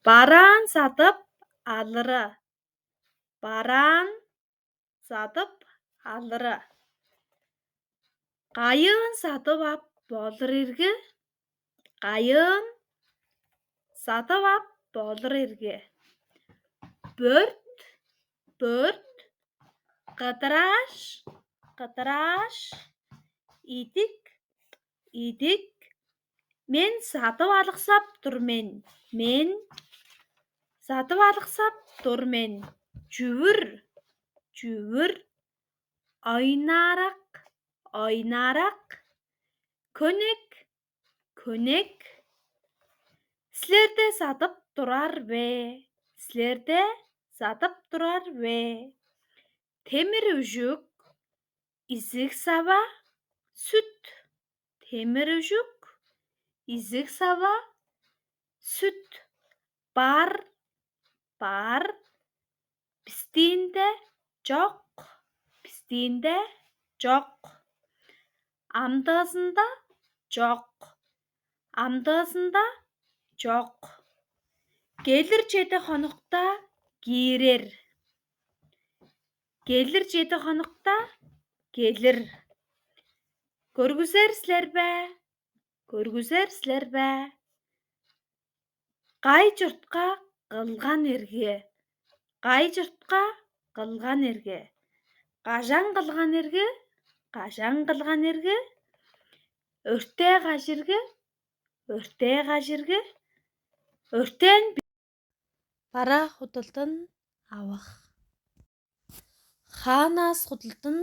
Бараан сатып алыры. Бараан сатып алыры. Қайын сатып ап болыр ерге. Қайын сатып ап болыр ерге. Бөрт, бөрт, қыдыраш, қыдыраш, итік, итік. Мен сатып алықсап тұрмен. Мен сатып алықсап тұрмен. Жүвір, жүвір, ойнарақ, ойнарақ. Көнек, көнек. Сілерде сатып тұрар бе? Сілерде сатып тұрар бе? Темір үжік, изік саба, сүт. Темір үжік, изік саба, сүт. Бар, бар. Пістейінде жоқ, пістейінде жоқ. Амдысында жоқ, амдысында жоқ. Келір жеті хонықта кейрер. Келір жеті хонықта келір. Көргізерсілер бә, көргізерсілер бә. Қай жұртқа қылған ерге, қай жұртқа қылған ерге. Қажан қылған ерге, қажан қылған ерге. Өрте қажырге, өрте қажырге. Өртен бара худалдан авах. Хаанаас худалдан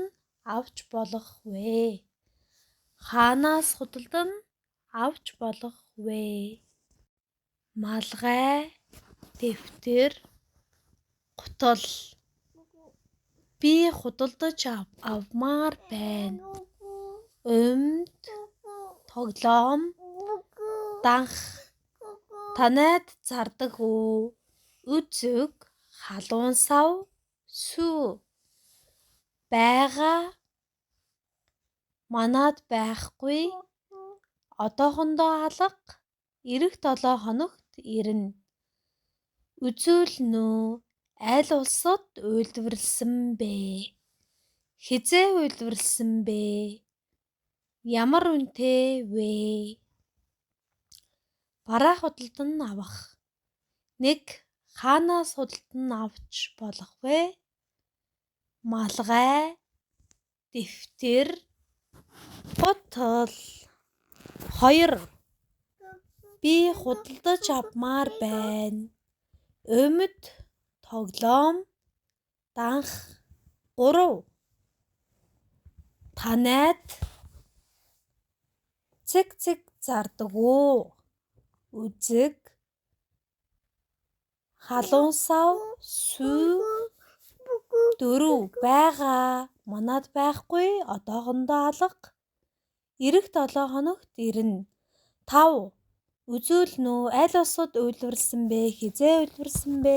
авч болох вэ? Хаанаас худалдан авч болох вэ? Малгай, дэвтэр, гутал. Би худалдаж авмаар байна. Өмд, тоглоом, данх. Танайд зардаг үү? Үзэг, халуун сав, сүү. Байгаа. Манад байхгүй. Одоохондоо алга. Ирэх 7 хоногт ирнэ. Үзүүлнэ үү? Аль улсад үйлдвэрлэсэн бэ? Хизээ үйлдвэрлэсэн бэ? Ямар үнэтэй вэ? Бараа худалдан авах. 1. Хаанаас худалдан авч болох вэ? Малгай, дэвтэр, гутал. 2. Би худалдаж авмаар байна. Өмд, тоглоом, данх. 3. Танайд цэг зардаг үү? Үзэг, халуун сав, сүү. 4. Байгаа. Манад байхгүй. Одоохондоо алга. Ирэх 7 хоногт ирнэ. 5. Үзүүлнэ үү? Аль улсад үйлдвэрлэсэн бэ? Хизээ үйлдвэрлэсэн бэ?